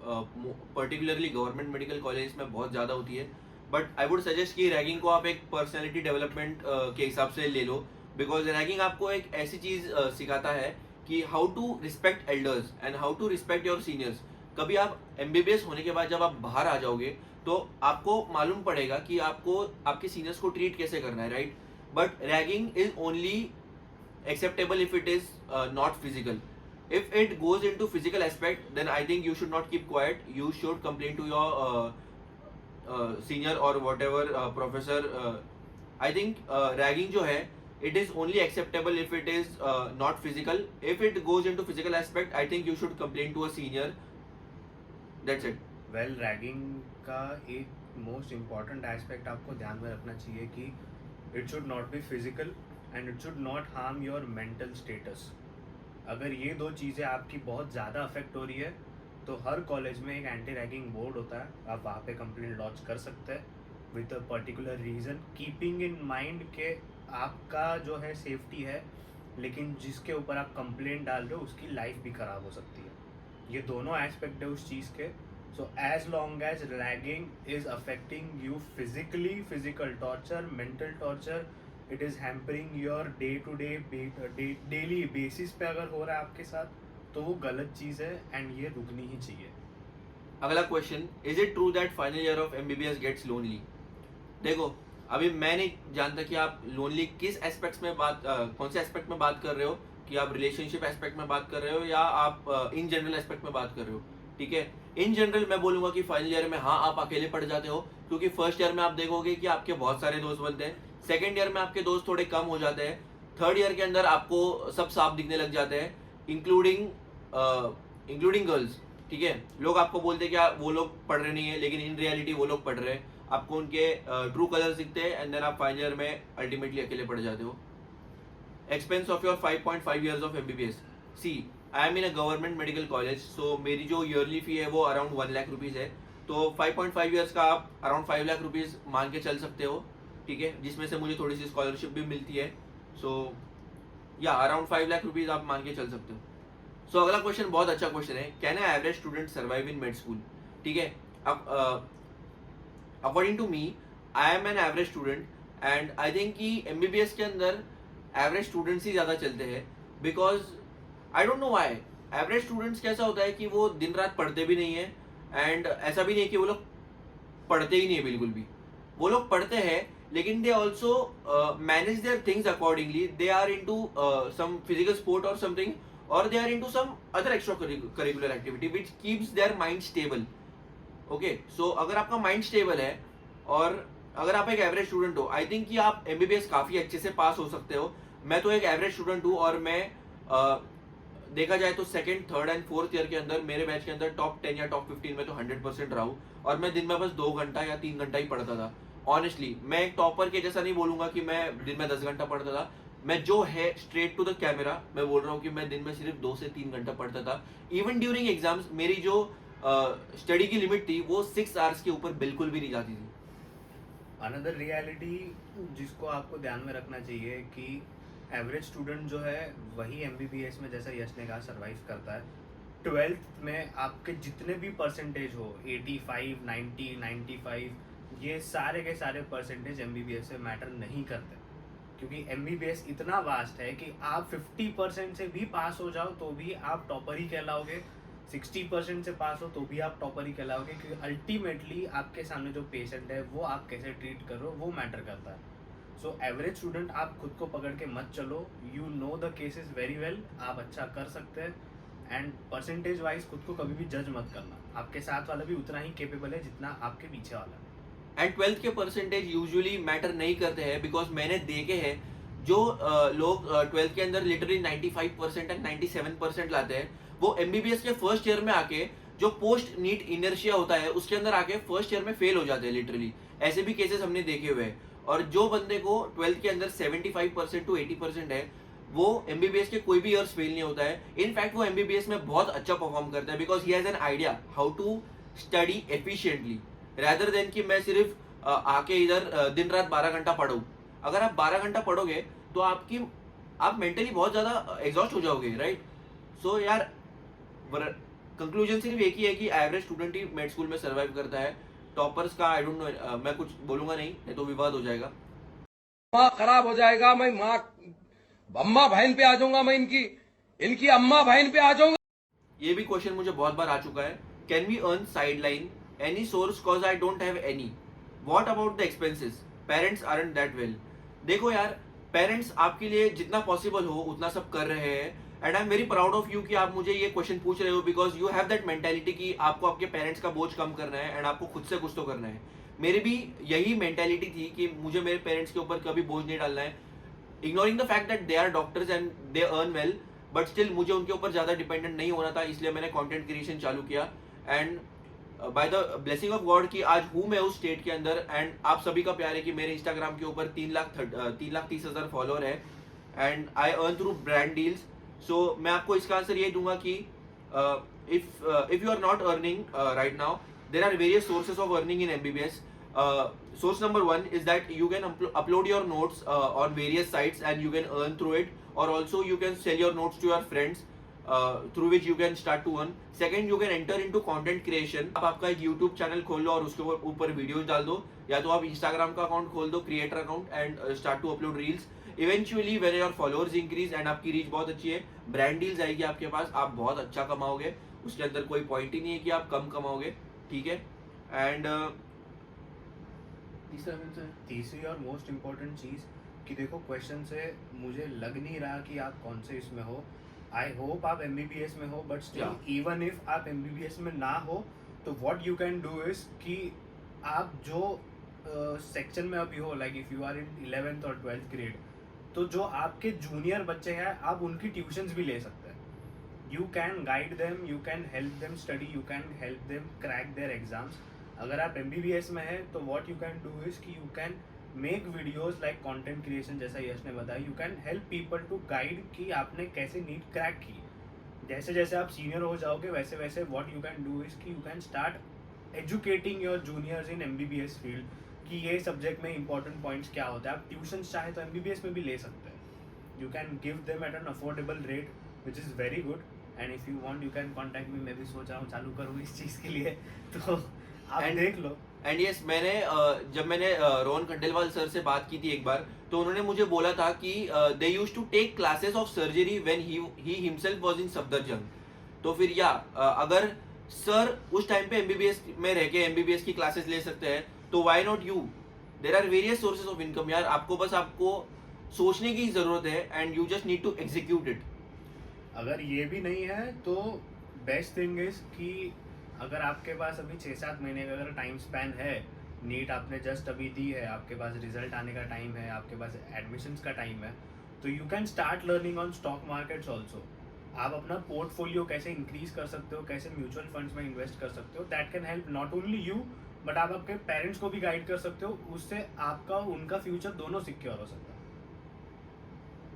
A: पर्टिकुलरली गवर्नमेंट मेडिकल कॉलेजेस में बहुत ज़्यादा होती है, बट आई वुड सजेस्ट कि रैगिंग को आप एक पर्सनैलिटी डेवलपमेंट के हिसाब से ले लो, बिकॉज रैगिंग आपको एक ऐसी चीज़ सिखाता है कि how to respect elders and how to respect your seniors. कभी आप एमबीबीएस होने के बाद जब आप बाहर आ जाओगे तो आपको मालूम पड़ेगा कि आपको आपके सीनियर्स को ट्रीट कैसे करना है, right? But ragging is only acceptable if it is not physical. If it goes into physical aspect, then I think you should not keep quiet. You should complain to your senior or whatever professor. I think ragging जो है, it is only acceptable if it is not physical. If it goes into physical aspect, I think you should complain to a senior. That's it.
B: Well ragging का एक मोस्ट इम्पॉर्टेंट एस्पेक्ट आपको ध्यान में रखना चाहिए कि it should not be physical and it should not harm your mental status. अगर ये दो चीज़ें आपकी बहुत ज़्यादा अफेक्ट हो रही है तो हर कॉलेज में एक एंटी रैगिंग बोर्ड होता है, आप वहाँ पे कंप्लेंट लॉन्च कर सकते हैं with a particular reason, keeping in mind के आपका जो है सेफ्टी है, लेकिन जिसके ऊपर आप कंप्लेंट डाल रहे हो उसकी लाइफ भी ख़राब हो सकती है। ये दोनों एस्पेक्ट है उस चीज़ के। So as long as ragging is affecting you physically, physical torture, mental torture, it is hampering your daily basis पे अगर हो रहा है आपके साथ तो वो गलत चीज़ है एंड ये रुकनी ही चाहिए।
A: अगला question, is it true that final year of MBBS gets lonely? देखो अभी मैं नहीं जानता कि आप लोनली किस एस्पेक्ट्स में बात कौन से एस्पेक्ट में बात कर रहे हो, कि आप रिलेशनशिप एस्पेक्ट में बात कर रहे हो या आप इन जनरल एस्पेक्ट में बात कर रहे हो, ठीक है? इन जनरल मैं बोलूंगा कि फाइनल ईयर में हाँ आप अकेले पढ़ जाते हो, क्योंकि फर्स्ट ईयर में आप देखोगे कि आपके बहुत सारे दोस्त बनते हैं, सेकेंड ईयर में आपके दोस्त थोड़े कम हो जाते हैं, थर्ड ईयर के अंदर आपको सब साफ दिखने लग जाते हैं, इंक्लूडिंग गर्ल्स, ठीक है? लोग आपको बोलते हैं कि वो लोग पढ़ रहे नहीं है, लेकिन इन रियलिटी वो लोग पढ़ रहे हैं, आपको उनके ट्रू कलर्स दिखते हैं एंड देन आप फाइनल ईयर में अल्टीमेटली अकेले पढ़ जाते हो। Expense of your 5.5 years of MBBS. See I am in a government medical college, so मेरी जो ईयरली फी है वो अराउंड 1 लाख रुपीज़ है, तो 5.5 years का आप अराउंड 5 लाख रुपीज़ मान के चल सकते हो, ठीक है? जिसमें से मुझे थोड़ी सी स्कॉलरशिप भी मिलती है, सो या अराउंड 5 लाख रुपीज़ आप मान के चल सकते हो। सो अगला क्वेश्चन बहुत अच्छा क्वेश्चन है, can a average student survive in med school? ठीक है, अब according to me I am an average student and I think कि एमबीबीएस के अंदर एवरेज स्टूडेंट्स ही ज़्यादा चलते हैं, because I don't know why. Average students कैसा होता है कि वो दिन रात पढ़ते भी नहीं है, एंड ऐसा भी नहीं है कि वो लोग पढ़ते ही नहीं है, बिल्कुल भी वो लोग पढ़ते हैं, लेकिन they also manage their things accordingly. They are into some physical sport और समथिंग, और they are into some other extra curricular activity which keeps their mind stable. Okay, so अगर आपका माइंड स्टेबल है और अगर आप एक एवरेज स्टूडेंट हो, आई थिंक कि आप एमबीबीएस काफ़ी अच्छे से पास हो सकते हो। मैं तो एक एवरेज स्टूडेंट हूँ और मैं देखा जाए तो second, third and fourth year के अंदर मेरे बैच के अंदर टॉप 10 या टॉप 15 में तो 100% रहा हूँ, और मैं दिन में बस 2 घंटा या 3 घंटा ही पढ़ता था। ऑनेस्टली मैं एक टॉपर के जैसा नहीं बोलूँगा कि मैं दिन में 10 घंटा पढ़ता था, मैं जो है स्ट्रेट टू द कैमरा मैं बोल रहा हूँ कि मैं दिन में सिर्फ 2 से 3 घंटा पढ़ता था। इवन ड्यूरिंग एग्जाम्स मेरी जो स्टडी की लिमिट थी वो 6 आवर्स के ऊपर बिल्कुल भी नहीं जाती थी।
B: अनदर रियलिटी जिसको आपको ध्यान में रखना चाहिए कि एवरेज स्टूडेंट जो है वही एमबीबीएस में, जैसा यश ने कहा, सर्वाइव करता है। 12th में आपके जितने भी परसेंटेज हो, 85, 90, 95, ये सारे के सारे परसेंटेज एमबीबीएस से मैटर नहीं करते, क्योंकि एमबीबीएस इतना वास्ट है कि आप 50% से भी पास हो जाओ तो भी आप टॉपर ही कहलाओगे, 60% से पास हो तो भी आप टॉपर ही कहलाओगे, क्योंकि अल्टीमेटली आपके सामने जो पेशेंट है वो आप कैसे ट्रीट कर रहे हो वो मैटर करता है। सो एवरेज स्टूडेंट आप खुद को पकड़ के मत चलो, you know the cases very well, आप अच्छा कर सकते हैं, एंड परसेंटेज वाइज खुद को कभी भी जज मत करना, आपके साथ वाला भी उतना ही केपेबल है जितना आपके पीछे वाला है।
A: एंड 12th के परसेंटेज यूजुअली मैटर नहीं करते हैं, बिकॉज मैंने देखे हैं जो लोग 12th के अंदर लिटरली 95% एंड 97% लाते हैं, वो एमबीबीएस के फर्स्ट ईयर में आके जो पोस्ट नीट इनर्शिया होता है उसके अंदर आके फर्स्ट ईयर में फेल हो जाते हैं लिटरली। ऐसे भी केसेस हमने देखे हुए हैं। और जो बंदे को 12th के अंदर 75% to 80% है, वो MBBS के कोई भी ईयर्स फेल नहीं होता है। इनफैक्ट वो MBBS में बहुत अच्छा परफॉर्म करता है, because he has an idea how to study efficiently, rather than कि मैं सिर्फ आके इधर दिन रात 12 घंटा पढ़ूं। अगर आप 12 घंटा पढ़ोगे तो आप मेंटली बहुत ज्यादा एग्जॉस्ट हो जाओगे, राइट? सो यार कंक्लूजन सिर्फ एक ही है कि average student he made school में सर्वाइव करता है। टॉपर्स का आई डोंट नो, मैं कुछ बोलूंगा नहीं तो विवाद हो जाएगा।
E: माँ खराब हो जाएगा, मैं माँ अम्मा बहन पे आ जाऊंगा, मैं इनकी अम्मा बहन पे आ जाऊंगा।
A: ये भी क्वेश्चन मुझे बहुत बार आ चुका है। Can we earn sideline any source cause I don't have any? What about the expenses? Parents aren't that well. देखो यार, पेरेंट्स आपके लिए जितना पॉसिबल हो उतना सब कर रहे हैं, and I am very proud of you कि आप मुझे ये क्वेश्चन पूछ रहे हो, because you have that mentality कि आपको आपके पेरेंट्स का बोझ कम करना है एंड आपको खुद से कुछ तो करना है। मेरी भी यही मेंटेलिटी थी कि मुझे मेरे पेरेंट्स के ऊपर कभी बोझ नहीं डालना है, ignoring the fact that they are doctors and they earn well, but still मुझे उनके ऊपर ज्यादा डिपेंडेंट नहीं होना था, इसलिए मैंने कंटेंट क्रिएशन चालू किया। And by the blessing of God कि आज हूँ मैं उस स्टेट के अंदर, एंड आप सभी का प्यार है कि मेरे इंस्टाग्राम के ऊपर 3,30,000 फॉलोअर है, and I earn through brand deals. So मैं आपको इसका आंसर ये दूंगा कि if you are not earning right now, there are various sources of earning in MBBS. Source number 1 is that you can upload your notes on various sites and you can earn through it, or also you can sell your notes to your friends through which you can start to earn. Second, you can enter into content creation. आप आपका एक YouTube चैनल खोल लो और उसके ऊपर वीडियोज डाल दो, या तो आप Instagram का अकाउंट खोल दो, creator account, and start to upload reels. Eventually when your followers increase and आपकी रीच बहुत अच्छी है, ब्रांड डील्स आएगी आपके पास, आप बहुत अच्छा कमाओगे, उसके अंदर कोई पॉइंट ही नहीं है कि आप कम कमाओगे, ठीक है? एंड
B: तीसरी और मोस्ट इम्पोर्टेंट चीज़ कि देखो, क्वेश्चन से मुझे लग नहीं रहा कि आप कौन से इसमें हो। आई होप आप MBBS में हो, बट स्टिल इवन इफ आप MBBS में ना हो तो what you can do is कि आप जो सेक्शन में अभी हो, like if you are in 11th और 12th ग्रेड, तो जो आपके जूनियर बच्चे हैं आप उनकी ट्यूशन्स भी ले सकते हैं। You can guide them, you can help them study, you can help them crack their exams. अगर आप MBBS में है तो what you can do is कि you can make videos like content creation, जैसा यश ने बताया, you can help people to guide कि आपने कैसे नीट क्रैक की। जैसे जैसे आप सीनियर हो जाओगे वैसे वैसे what you can do is कि you can start educating your juniors in MBBS field कि ये सब्जेक्ट में इंपॉर्टेंट पॉइंट्स क्या होता है। आप ट्यूशन चाहे तो MBBS में भी ले सकते हैं। You can give them at an affordable rate which is very good, and if you want you can contact me. मैं भी सोच रहा हूँ चालू करूँ इस चीज़ के लिए, तो आप देख लो।
A: एंड यस, मैंने जब मैंने रोहन खंडेलवाल सर से बात की थी एक बार, तो उन्होंने मुझे बोला था कि they used to take classes of surgery when he himself was in Safdarjung. तो फिर अगर सर उस टाइम पे MBBS में रह के MBBS की क्लासेस ले सकते हैं तो why not you? There are various sources of income यार, आपको सोचने की जरूरत है, and you just need to execute it.
B: अगर ये भी नहीं है तो बेस्ट थिंग इज कि अगर आपके पास अभी 6-7 महीने का अगर टाइम स्पैन है, नीट आपने जस्ट अभी दी है, आपके पास रिजल्ट आने का टाइम है, आपके पास एडमिशन्स का टाइम है, तो you can start learning on stock markets also. आप अपना पोर्टफोलियो कैसे इंक्रीज कर सकते हो, कैसे म्यूचुअल फंड्स में इन्वेस्ट कर सकते हो, that can help not only you but आप आपके पेरेंट्स को भी गाइड कर सकते हो। उससे आपका उनका फ्यूचर दोनों सिक्योर हो सकता है।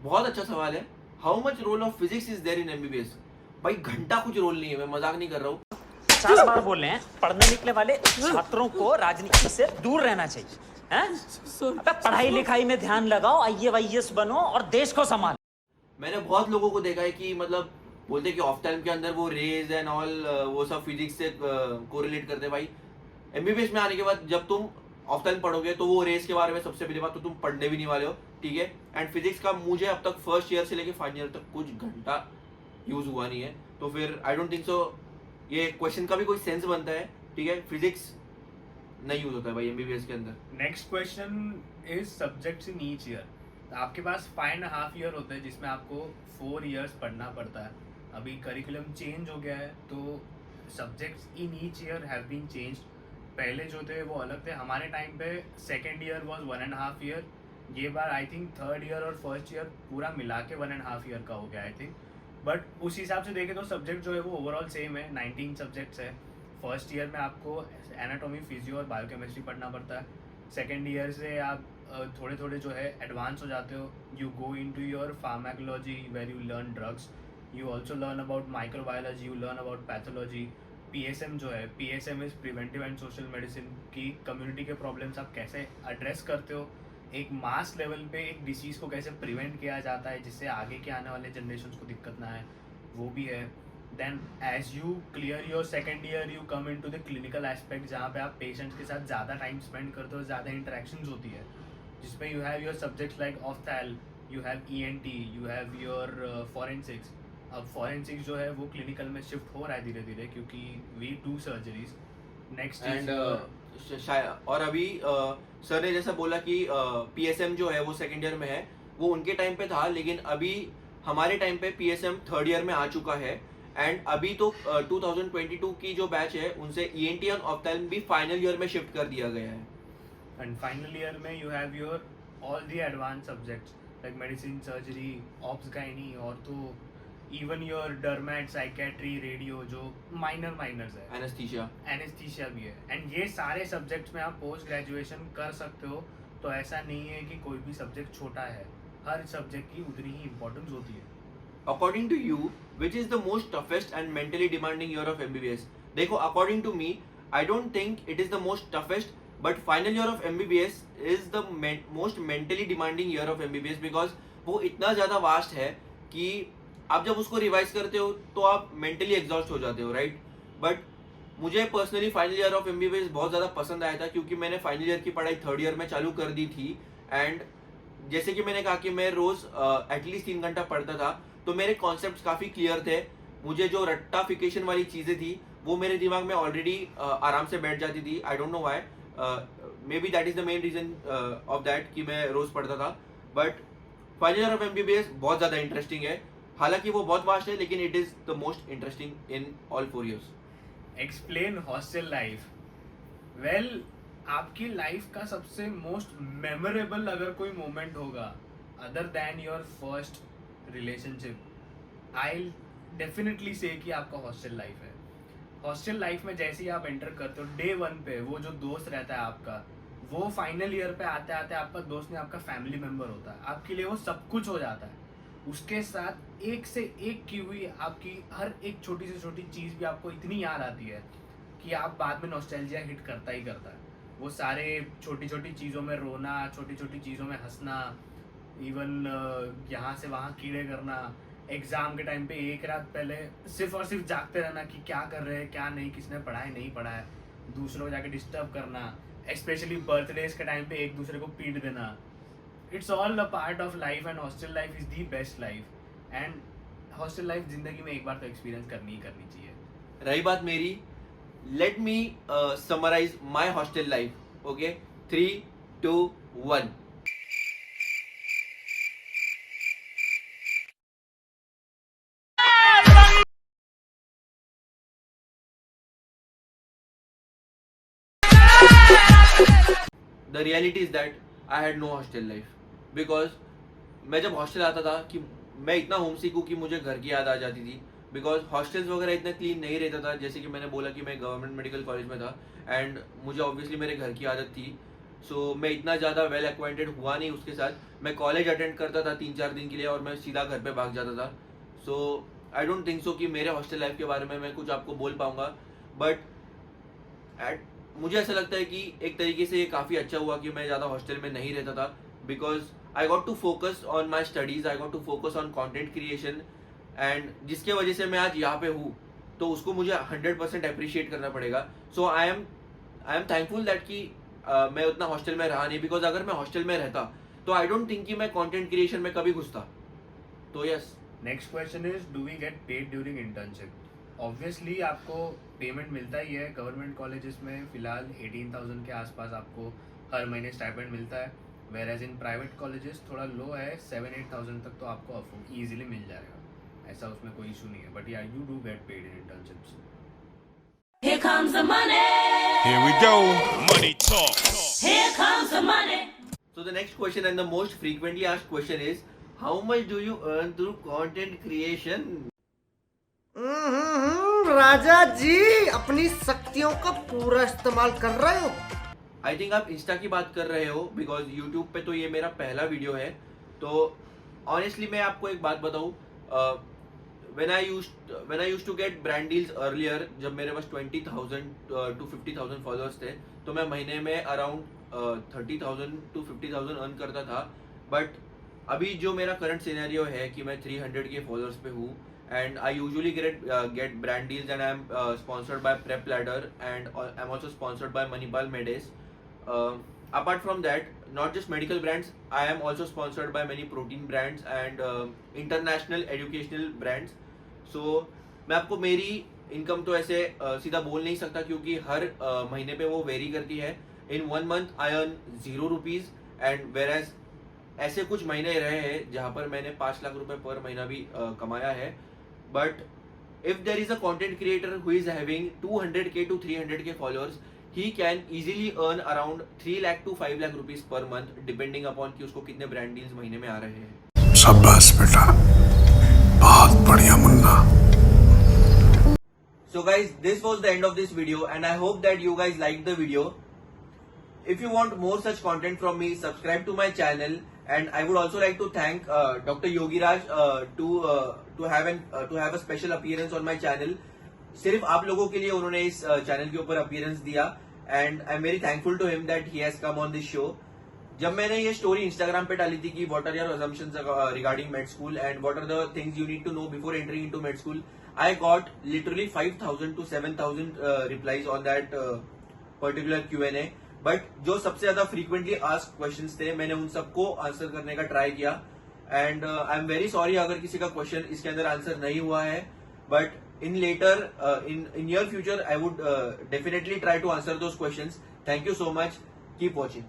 A: बहुत अच्छा सवाल है। How much role of physics is there in MBBS? भाई घंटा कुछ रोल नहीं है, मैं मजाक नहीं कर रहा हूँ।
F: 50 बार बोल रहे हैं, पढ़ने निकले वाले छात्रों को राजनीति से दूर रहना चाहिए, हैं? अबे पढ़ाई लिखाई में ध्यान लगाओ, IAS बनो और देश को संभालो।
A: मैंने बहुत लोगों को देखा है कि मतलब बोलते हैं कि ऑफ टाइम के अंदर वो रेज एंड ऑल वो सब फिजिक्स से कोरिलेट करते हैं। भाई MBBS में आने के बाद जब तुम ऑफ टाइम पढ़ोगे तो वो रेस के बारे में सबसे पहली बात तो तुम पढ़ने भी नहीं वाले हो, ठीक है? एंड फिजिक्स का मुझे अब तक फर्स्ट ईयर से लेके फाइनल ईयर तक कुछ घंटा यूज हुआ नहीं है, तो फिर आई डोंट थिंक सो ये क्वेश्चन का भी कोई सेंस बनता है, ठीक है? फिजिक्स नहीं यूज होता है भाई MBBS के अंदर।
B: Next question is subjects in each year. आपके पास 5.5 ईयर होते हैं जिसमें आपको 4 इयर्स पढ़ना पड़ता है। अभी करिकुलम चेंज हो गया है तो subjects in each year have been changed. पहले जो थे वो अलग थे। हमारे टाइम पे सेकेंड ईयर वॉज 1.5 ईयर, ये बार आई थिंक थर्ड ईयर और फर्स्ट ईयर पूरा मिला के 1.5 ईयर का हो गया आई थिंक। बट उस हिसाब से देखें तो सब्जेक्ट जो है वो ओवरऑल सेम है, 19 सब्जेक्ट्स है। फर्स्ट ईयर में आपको एनाटॉमी, फिजियो और बायोकेमिस्ट्री पढ़ना पड़ता है। सेकेंड ईयर से आप थोड़े थोड़े जो है एडवांस हो जाते हो. You go into your pharmacology where you learn drugs. You also learn about microbiology, you learn about pathology. PSM जो है, PSM is preventive and social medicine की कम्युनिटी के प्रॉब्लम्स आप कैसे एड्रेस करते हो, एक मास लेवल पे एक डिसीज़ को कैसे प्रिवेंट किया जाता है जिससे आगे के आने वाले जनरेशन को दिक्कत ना आए, वो भी है. Then as you clear your second year you come into the clinical aspect, जहाँ पे आप पेशेंट्स के साथ ज़्यादा टाइम स्पेंड करते हो, ज़्यादा इंटरेक्शंस होती है, जिसमें you have your subjects like ophthal, you have ENT, you have your forensics. अब फॉरेंसिक्स जो है वो क्लिनिकल में शिफ्ट हो रहा है धीरे धीरे, क्योंकि we do surgeries. Next
A: and और अभी सर ने जैसा बोला कि PSM जो है वो सेकेंड ईयर में है, वो उनके टाइम पे था, लेकिन अभी हमारे टाइम पे PSM थर्ड ईयर में आ चुका है. एंड अभी तो 2022 की जो बैच है उनसे ENT और ऑफ्थैल्म भी फाइनल ईयर में शिफ्ट कर दिया गया है.
B: एंड फाइनल ईयर में you have your all the advance subjects like medicine, surgery, ops, gynae, ortho, even your डर्मेट, psychiatry, radio, जो माइनर्स है. एनेस्थीसिया भी है. एंड ये सारे सब्जेक्ट्स में आप पोस्ट ग्रेजुएशन कर सकते हो. तो ऐसा नहीं है कि कोई भी सब्जेक्ट छोटा है, हर सब्जेक्ट की उतनी ही इम्पोर्टेंस होती है.
A: According to you, which is the most toughest and mentally demanding year of MBBS? देखो, according to me, I don't think it is the most toughest, but final year of MBBS is the most mentally demanding year of MBBS because वो इतना ज़्यादा वास्ट है कि आप जब उसको रिवाइज करते हो तो आप मेंटली एग्जॉस्ट हो जाते हो, राइट. बट मुझे personally final year of MBBS बहुत ज़्यादा पसंद आया था, क्योंकि मैंने फाइनल ईयर की पढ़ाई थर्ड ईयर में चालू कर दी थी. एंड जैसे कि मैंने कहा कि मैं रोज़ एटलीस्ट 3 घंटा पढ़ता था, तो मेरे कॉन्सेप्ट्स काफ़ी क्लियर थे. मुझे जो रट्टाफिकेशन वाली चीज़ें थी वो मेरे दिमाग में ऑलरेडी आराम से बैठ जाती थी. आई don't know why, may be that is the main reason of that कि मैं रोज़ पढ़ता था. But final year of MBBS बहुत ज़्यादा इंटरेस्टिंग है. हालांकि वो बहुत वास्ट है, लेकिन it is the most interesting in all 4 years.
B: Explain hostel life. Well, आपकी लाइफ का सबसे मोस्ट मेमोरेबल अगर कोई मोमेंट होगा other than your first relationship, I definitely से कि आपका हॉस्टल लाइफ है. हॉस्टल लाइफ में जैसे ही आप एंटर करते हो, डे 1 पे वो जो दोस्त रहता है आपका, वो फाइनल ईयर पे आते आते आपका दोस्त नहीं, आपका फैमिली मेम्बर होता है. आपके लिए वो सब कुछ हो जाता है. उसके साथ एक से एक की हुई आपकी हर एक छोटी से छोटी चीज़ भी आपको इतनी याद आती है कि आप बाद में नॉस्टैल्जिया हिट करता ही करता है. वो सारे छोटी छोटी चीज़ों में रोना, छोटी छोटी चीज़ों में हंसना, इवन यहाँ से वहाँ कीड़े करना, एग्ज़ाम के टाइम पे एक रात पहले सिर्फ और सिर्फ जागते रहना कि क्या कर रहे हैं, क्या नहीं, किसने पढ़ा है नहीं पढ़ा है, दूसरों को जाके डिस्टर्ब करना, स्पेशली बर्थडेज के टाइम पे एक दूसरे को पीट देना. It's all a part of life and hostel life is the best life. And hostel life जिंदगी में एक बार तो एक्सपीरियंस करनी ही करनी चाहिए.
A: रही बात मेरी, let me summarize my hostel life. Okay, 3, 2, 1. The reality is that I had no hostel life. Because मैं जब हॉस्टल आता था कि मैं इतना होमसिक हूँ कि मुझे घर की याद आ जाती थी. बिकॉज हॉस्टल्स वगैरह इतना क्लीन नहीं रहता था. जैसे कि मैंने बोला कि मैं गवर्नमेंट मेडिकल कॉलेज में था एंड मुझे ऑब्वियसली मेरे घर की आदत थी. सो मैं इतना ज़्यादा वेल एक्वाइंटेड हुआ नहीं उसके साथ. मैं कॉलेज अटेंड करता था 3-4 दिन के लिए और मैं सीधा घर पे भाग जाता था. सो आई डोंट थिंक सो कि मेरे हॉस्टल लाइफ के बारे में मैं कुछ आपको बोल पाऊँगा. बट मुझे ऐसा लगता है कि एक तरीके से ये काफ़ी अच्छा हुआ कि मैं ज़्यादा हॉस्टल में नहीं रहता था. Because I got to focus on my studies, I got to focus on content creation, and जिसके वजह से मैं आज यहाँ पे हूँ, तो उसको मुझे 100% अप्रिशिएट करना पड़ेगा. सो आई एम थैंकफुल दैट कि मैं उतना हॉस्टल में रहा नहीं. बिकॉज अगर मैं हॉस्टल में रहता तो आई डोंट थिंक कि मैं कंटेंट क्रिएशन में कभी घुसता. तो yes.
B: Next question is, do we get paid during internship? Obviously आपको पेमेंट मिलता ही है. गवर्नमेंट कॉलेजेस में फिलहाल 18,000 के आसपास आपको हर महीने स्टाइपेंड मिलता है. Whereas in private colleges थोड़ा लो है, 7-8,000 तक तो आपको ईजिली मिल जाएगा. ऐसा उसमें कोई इशू नहीं है. बट या you do get paid in internships.
G: Here comes the money.
C: Here we go. Money talk.
G: Here comes the money.
A: So the next question and the most frequently asked question is, how much do you earn through content creation?
H: राजा जी अपनी शक्तियों का पूरा इस्तेमाल कर रहे हो.
A: आई थिंक आप इंस्टा की बात कर रहे हो, बिकॉज यूट्यूब पे तो ये मेरा पहला वीडियो है। तो ऑनेस्टली मैं आपको एक बात बताऊँ, when I used to get brand deals earlier, जब मेरे पास 20,000 to 50,000 फॉलोअर्स थे, तो मैं महीने में अराउंड 30,000 to 50,000 अर्न करता था। बट अभी जो मेरा करंट सिनेरियो है कि मैं 300 के फॉलोअर्स पे हूँ, and I usually get brand deals, and I am sponsored by Prep Ladder, and I am also sponsored by Manipal Medes. Apart from that, not just medical brands, I am also sponsored by many protein brands and international educational brands. So मैं आपको मेरी इनकम तो ऐसे सीधा बोल नहीं सकता, क्योंकि हर महीने पे वो वेरी करती है। इन 1 month I earn 0 rupees, and whereas ऐसे कुछ महीने रहे हैं जहाँ पर मैंने 5 लाख रुपए पर महीना भी कमाया है। But if there is a content creator who is having 200k to 300k followers, he can easily earn around 3 lakh to 5 lakh rupees per month, depending upon कि उसको कितने ब्रांड डील्स महीने में आ रहे हैं।
C: शाबाश बेटा, बहुत बढ़िया Munna.
A: So guys, this was the end of this video, and I hope that you guys liked the video. If you want more such content from me, subscribe to my channel, and I would also like to thank Dr. Yogiraj to have a special appearance on my channel. सिर्फ आप लोगों के लिए उन्होंने इस चैनल के ऊपर अपीयरेंस दिया, and I am very thankful to him that he has come on this show. जब मैंने ये स्टोरी इंस्टाग्राम पे डाली थी कि what are your assumptions regarding med school and what are the things you need to know before entering into med school, I got literally 5,000 to 7,000 replies on that particular Q&A। But जो सबसे ज्यादा फ्रीक्वेंटली आस्क्ड क्वेश्चंस थे, मैंने उन सबको आंसर करने का ट्राई किया, and I am very sorry अगर किसी का क्वेश्चन इसके अंदर आंसर नहीं हुआ है। But in near future I would definitely try to answer those questions. Thank you so much. Keep watching.